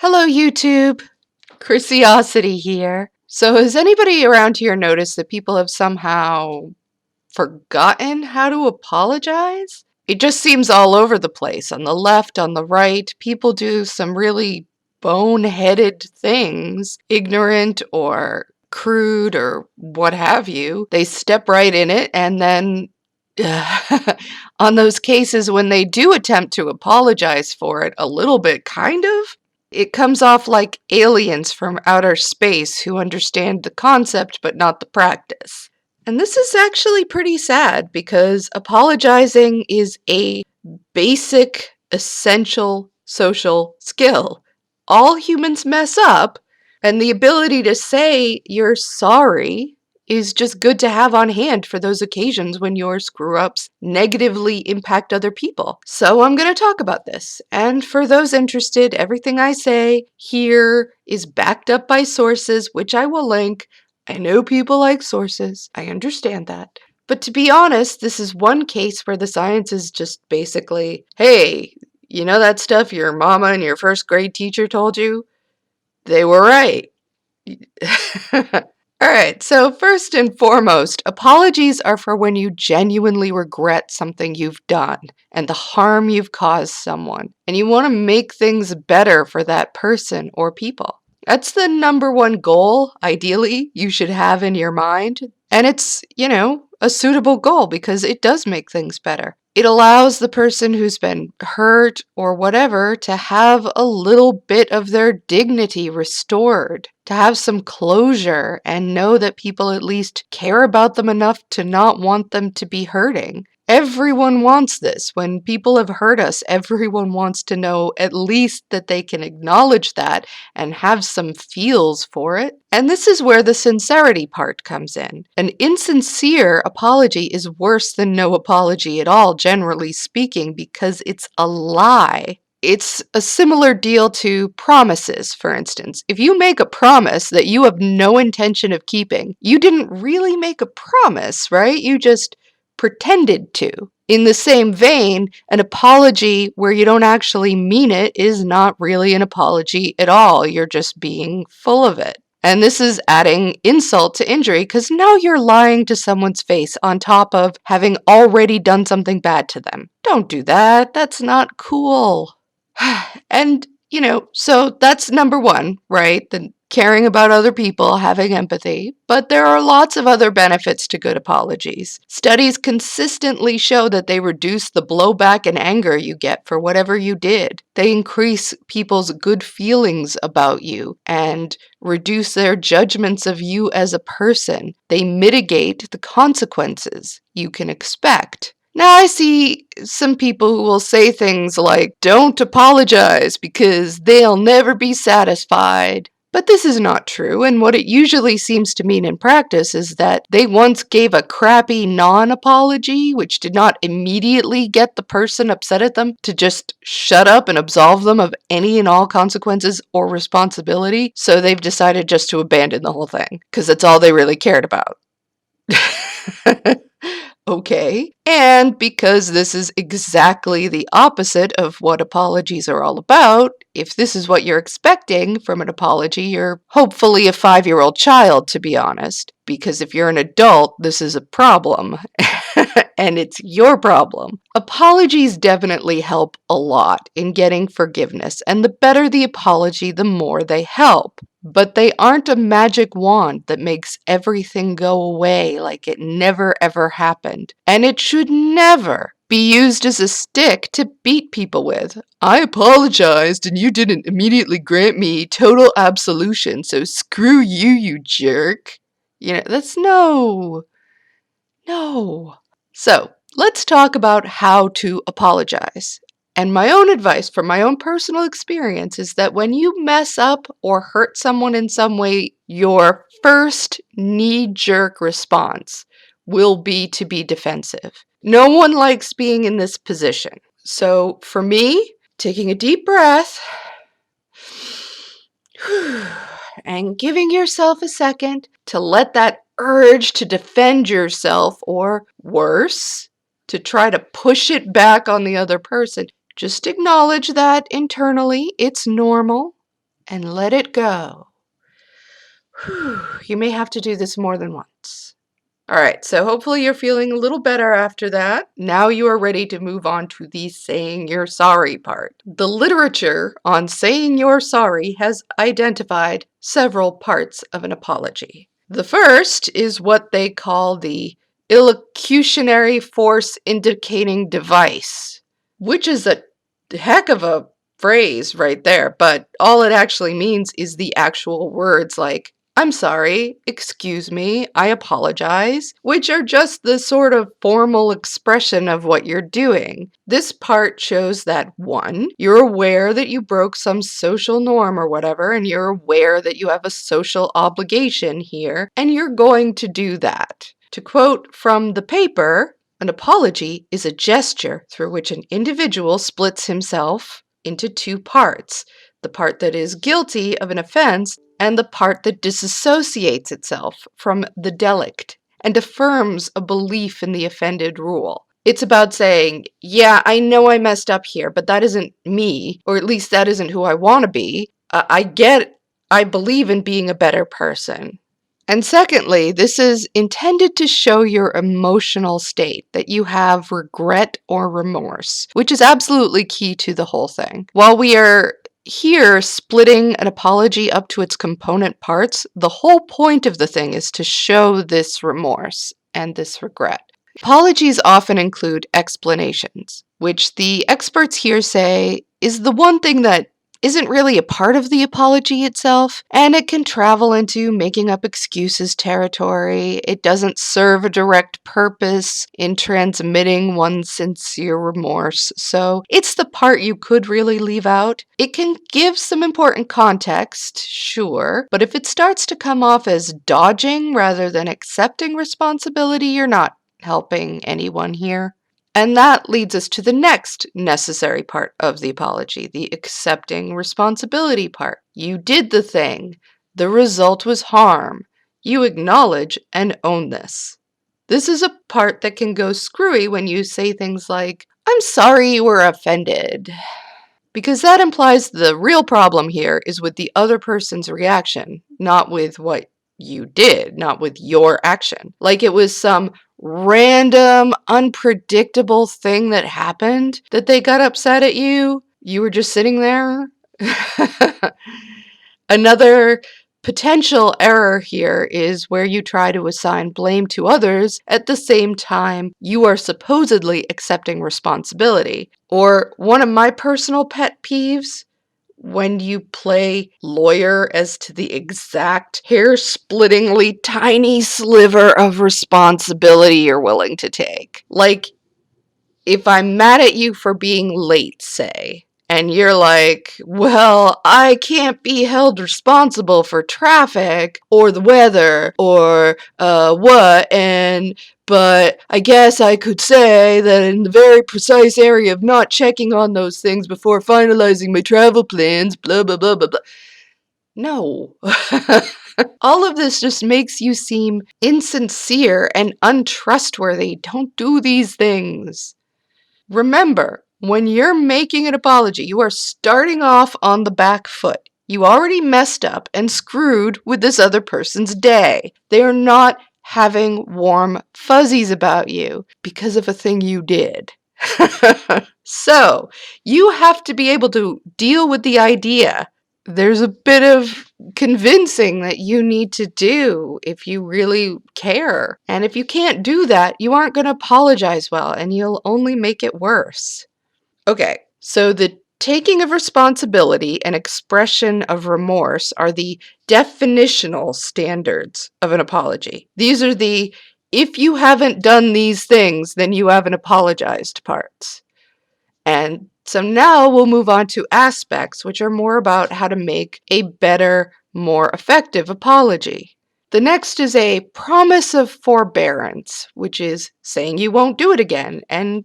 Hello, YouTube. Chrisiosity here. So, has anybody around here noticed that people have somehow forgotten how to apologize? It just seems all over the place. On the left, on the right, people do some really boneheaded things, ignorant or crude or what have you. They step right in it, and then on those cases when they do attempt to apologize for it a little bit, kind of, it comes off like aliens from outer space who understand the concept but not the practice. And this is actually pretty sad because apologizing is a basic, essential social skill. All humans mess up, and the ability to say you're sorry is just good to have on hand for those occasions when your screw-ups negatively impact other people. So I'm going to talk about this. And for those interested, everything I say here is backed up by sources, which I will link. I know people like sources. I understand that. But to be honest, this is one case where the science is just basically, hey, you know that stuff your mama and your first grade teacher told you? They were right. Alright, so first and foremost, apologies are for when you genuinely regret something you've done and the harm you've caused someone, and you want to make things better for that person or people. That's the number one goal, ideally, you should have in your mind. And it's, a suitable goal because it does make things better. It allows the person who's been hurt or whatever to have a little bit of their dignity restored, to have some closure and know that people at least care about them enough to not want them to be hurting. Everyone wants this. When people have hurt us, everyone wants to know at least that they can acknowledge that and have some feels for it. And this is where the sincerity part comes in. An insincere apology is worse than no apology at all, generally speaking, because it's a lie. It's a similar deal to promises, for instance. If you make a promise that you have no intention of keeping, you didn't really make a promise, right? You just pretended to. In the same vein, an apology where you don't actually mean it is not really an apology at all. You're just being full of it. And this is adding insult to injury because now you're lying to someone's face on top of having already done something bad to them. Don't do that. That's not cool. And, so that's number one, right? The caring about other people, having empathy. But there are lots of other benefits to good apologies. Studies consistently show that they reduce the blowback and anger you get for whatever you did. They increase people's good feelings about you and reduce their judgments of you as a person. They mitigate the consequences you can expect. Now, I see some people who will say things like, don't apologize because they'll never be satisfied. But this is not true, and what it usually seems to mean in practice is that they once gave a crappy non-apology, which did not immediately get the person upset at them to just shut up and absolve them of any and all consequences or responsibility, so they've decided just to abandon the whole thing, because that's all they really cared about. Okay. And because this is exactly the opposite of what apologies are all about, if this is what you're expecting from an apology, you're hopefully a 5-year-old child, to be honest. Because if you're an adult, this is a problem. And it's your problem. Apologies definitely help a lot in getting forgiveness, and the better the apology, the more they help. But they aren't a magic wand that makes everything go away like it never ever happened. And it should never be used as a stick to beat people with. I apologized and you didn't immediately grant me total absolution, so screw you, you jerk. That's no. So, let's talk about how to apologize. And my own advice from my own personal experience is that when you mess up or hurt someone in some way, your first knee-jerk response will be to be defensive. No one likes being in this position. So for me, taking a deep breath and giving yourself a second to let that urge to defend yourself, or worse, to try to push it back on the other person. Just acknowledge that internally, it's normal. and let it go. Whew. You may have to do this more than once. All right, so hopefully you're feeling a little better after that. Now you are ready to move on to the saying you're sorry part. The literature on saying you're sorry has identified several parts of an apology. The first is what they call the illocutionary force indicating device, which is a heck of a phrase right there, but all it actually means is the actual words like I'm sorry, excuse me, I apologize, which are just the sort of formal expression of what you're doing. This part shows that 1, you're aware that you broke some social norm or whatever, and you're aware that you have a social obligation here, and you're going to do that. To quote from the paper, an apology is a gesture through which an individual splits himself into 2 parts. The part that is guilty of an offense and the part that disassociates itself from the delict and affirms a belief in the offended rule. It's about saying, yeah, I know I messed up here, but that isn't me, or at least that isn't who I want to be. I believe in being a better person. And secondly, this is intended to show your emotional state, that you have regret or remorse, which is absolutely key to the whole thing. While we are here splitting an apology up to its component parts, the whole point of the thing is to show this remorse and this regret. Apologies often include explanations, which the experts here say is the one thing that isn't really a part of the apology itself, and it can travel into making up excuses territory. It doesn't serve a direct purpose in transmitting one's sincere remorse, so it's the part you could really leave out. It can give some important context, sure, but if it starts to come off as dodging rather than accepting responsibility, you're not helping anyone here. And that leads us to the next necessary part of the apology, the accepting responsibility part. You did the thing. The result was harm. You acknowledge and own this. This is a part that can go screwy when you say things like, I'm sorry you were offended. Because that implies the real problem here is with the other person's reaction, not with what you did, not with your action. Like it was some random, unpredictable thing that happened that they got upset at you. You were just sitting there. Another potential error here is where you try to assign blame to others at the same time you are supposedly accepting responsibility. Or one of my personal pet peeves, when you play lawyer as to the exact hair-splittingly tiny sliver of responsibility you're willing to take. Like, if I'm mad at you for being late, say, and you're like, well, I can't be held responsible for traffic or the weather or but I guess I could say that in the very precise area of not checking on those things before finalizing my travel plans, blah, blah, blah, blah, blah. No. All of this just makes you seem insincere and untrustworthy. Don't do these things. Remember, when you're making an apology, you are starting off on the back foot. You already messed up and screwed with this other person's day. They are not having warm fuzzies about you because of a thing you did. So, you have to be able to deal with the idea. There's a bit of convincing that you need to do if you really care. And if you can't do that, you aren't going to apologize well and you'll only make it worse. Okay, so the taking of responsibility and expression of remorse are the definitional standards of an apology. These are the if you haven't done these things, then you haven't apologized parts. And so now we'll move on to aspects, which are more about how to make a better, more effective apology. The next is a promise of forbearance, which is saying you won't do it again and,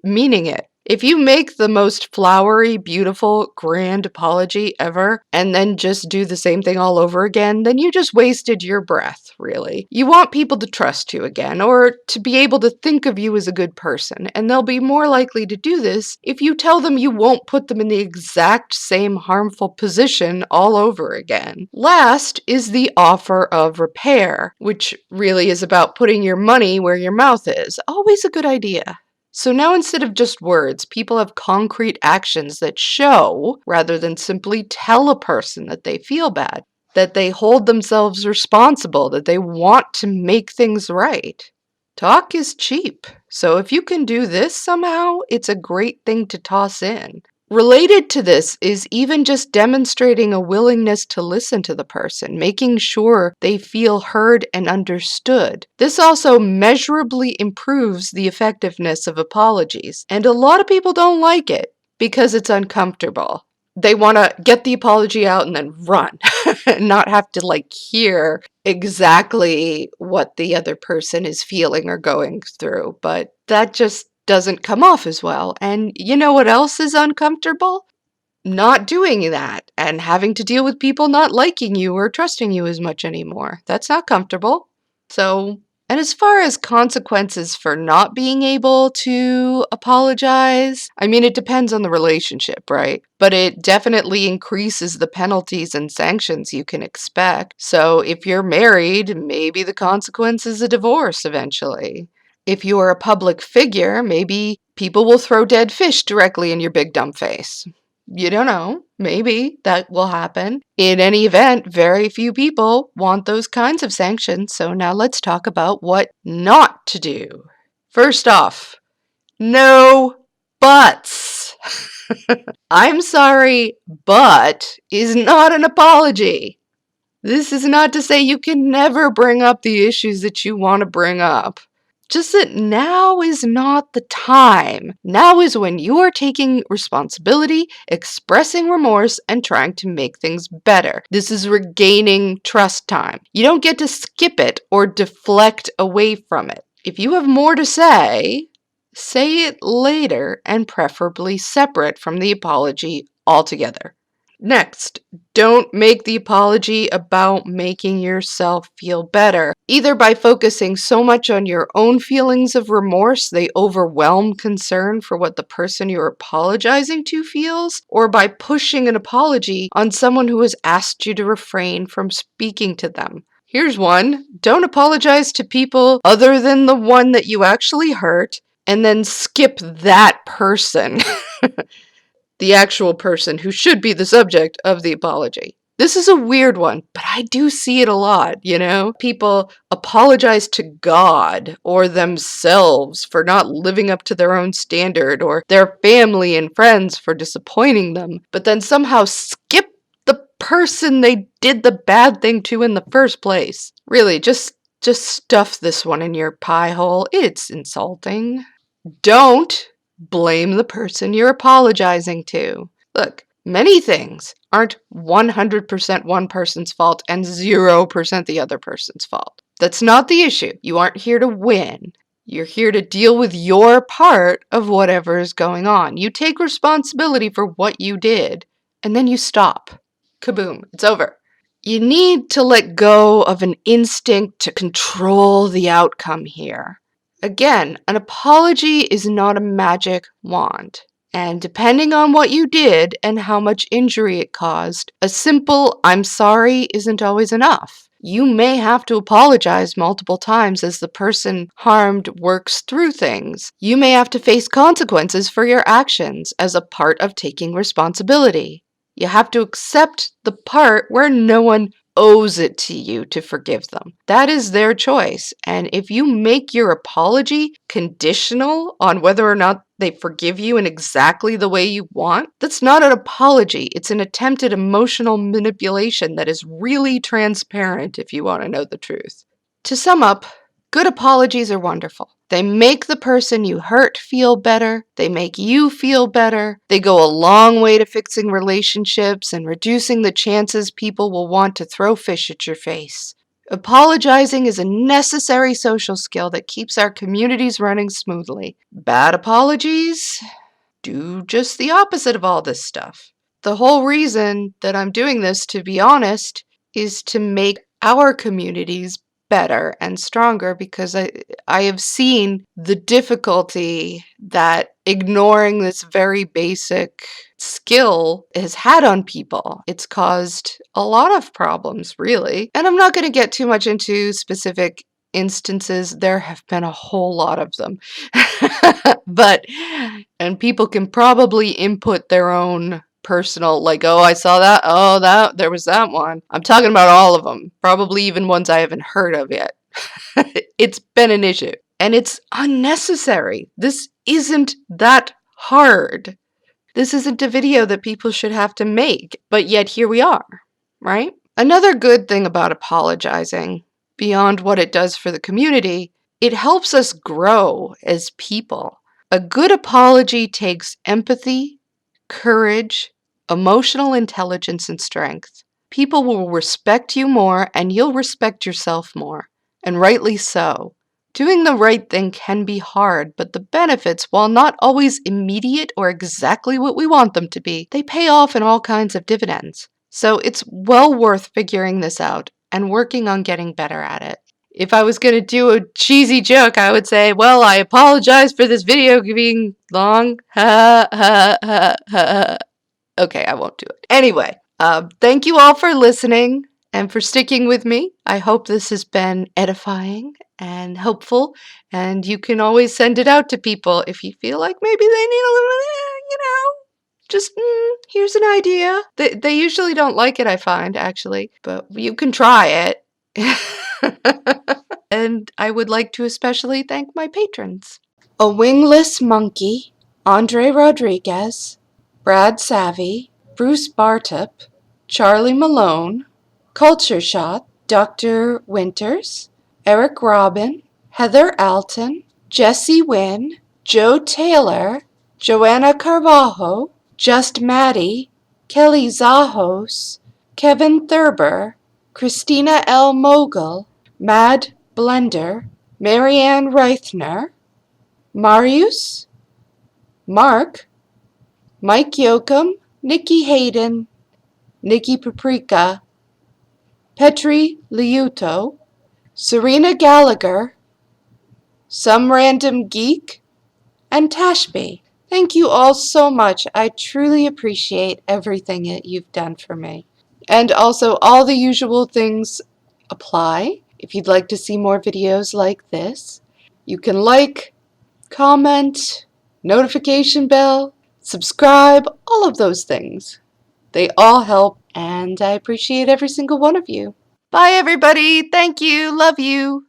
meaning it. If you make the most flowery, beautiful, grand apology ever, and then just do the same thing all over again, then you just wasted your breath, really. You want people to trust you again, or to be able to think of you as a good person, and they'll be more likely to do this if you tell them you won't put them in the exact same harmful position all over again. Last is the offer of repair, which really is about putting your money where your mouth is. Always a good idea. So now instead of just words, people have concrete actions that show, rather than simply tell a person that they feel bad, that they hold themselves responsible, that they want to make things right. Talk is cheap, so if you can do this somehow, it's a great thing to toss in. Related to this is even just demonstrating a willingness to listen to the person, making sure they feel heard and understood. This also measurably improves the effectiveness of apologies, and a lot of people don't like it because it's uncomfortable. They want to get the apology out and then run, and not have to hear exactly what the other person is feeling or going through, but that just doesn't come off as well. And you know what else is uncomfortable? Not doing that and having to deal with people not liking you or trusting you as much anymore. That's not comfortable. And as far as consequences for not being able to apologize, I mean, it depends on the relationship, right? But it definitely increases the penalties and sanctions you can expect. So if you're married, maybe the consequence is a divorce eventually. If you're a public figure, maybe people will throw dead fish directly in your big dumb face. You don't know. Maybe that will happen. In any event, very few people want those kinds of sanctions, so now let's talk about what not to do. First off, no buts. I'm sorry, but is not an apology. This is not to say you can never bring up the issues that you want to bring up. Just that now is not the time. Now is when you are taking responsibility, expressing remorse, and trying to make things better. This is regaining trust time. You don't get to skip it or deflect away from it. If you have more to say it later and preferably separate from the apology altogether. Next, don't make the apology about making yourself feel better, either by focusing so much on your own feelings of remorse they overwhelm concern for what the person you're apologizing to feels, or by pushing an apology on someone who has asked you to refrain from speaking to them. Here's one. Don't apologize to people other than the one that you actually hurt, and then skip that person. The actual person who should be the subject of the apology. This is a weird one, but I do see it a lot, People apologize to God or themselves for not living up to their own standard, or their family and friends for disappointing them, but then somehow skip the person they did the bad thing to in the first place. Really, just stuff this one in your pie hole. It's insulting. Don't blame the person you're apologizing to. Look, many things aren't 100% one person's fault and 0% the other person's fault. That's not the issue. You aren't here to win. You're here to deal with your part of whatever is going on. You take responsibility for what you did, and then you stop. Kaboom, it's over. You need to let go of an instinct to control the outcome here. Again, an apology is not a magic wand, and depending on what you did and how much injury it caused, a simple "I'm sorry" isn't always enough. You may have to apologize multiple times as the person harmed works through things. You may have to face consequences for your actions as a part of taking responsibility. You have to accept the part where no one owes it to you to forgive them. That is their choice. And if you make your apology conditional on whether or not they forgive you in exactly the way you want, that's not an apology. It's an attempt at emotional manipulation that is really transparent if you want to know the truth. To sum up, good apologies are wonderful. They make the person you hurt feel better. They make you feel better. They go a long way to fixing relationships and reducing the chances people will want to throw fish at your face. Apologizing is a necessary social skill that keeps our communities running smoothly. Bad apologies? do just the opposite of all this stuff. The whole reason that I'm doing this, to be honest, is to make our communities better and stronger, because I have seen the difficulty that ignoring this very basic skill has had on people. It's caused a lot of problems, really. And I'm not going to get too much into specific instances. There have been a whole lot of them. And people can probably input their own personal, like, oh, I saw that, oh, there was that one. I'm talking about all of them, probably even ones I haven't heard of yet. It's been an issue, and it's unnecessary. This isn't that hard. This isn't a video that people should have to make, but yet here we are, right? Another good thing about apologizing, beyond what it does for the community, it helps us grow as people. A good apology takes empathy, courage, emotional intelligence, and strength. People will respect you more, and you'll respect yourself more, and rightly so. Doing the right thing can be hard, but the benefits, while not always immediate or exactly what we want them to be, they pay off in all kinds of dividends. So it's well worth figuring this out and working on getting better at it. If I was going to do a cheesy joke, I would say, well, I apologize for this video being long. Ha ha ha ha. Okay, I won't do it. Anyway, thank you all for listening and for sticking with me. I hope this has been edifying and helpful, and you can always send it out to people if you feel like maybe they need a little, just here's an idea. They usually don't like it, I find, actually, but you can try it. And I would like to especially thank my patrons. A Wingless Monkey, Andre Rodriguez, Brad Savvy, Bruce Bartup, Charlie Malone, Culture Shot, Dr. Winters, Eric Robin, Heather Alton, Jesse Wynn, Joe Taylor, Joanna Carvalho, Just Maddie, Kelly Zahos, Kevin Thurber, Christina L. Mogul, Mad Blender, Marianne Reithner, Marius, Mark, Mike Yoakum, Nikki Hayden, Nikki Paprika, Petri Liuto, Serena Gallagher, Some Random Geek, and Tashby. Thank you all so much. I truly appreciate everything that you've done for me. And also, all the usual things apply. If you'd like to see more videos like this, you can like, comment, notification bell, subscribe, all of those things. They all help, and I appreciate every single one of you. Bye, everybody. Thank you. Love you.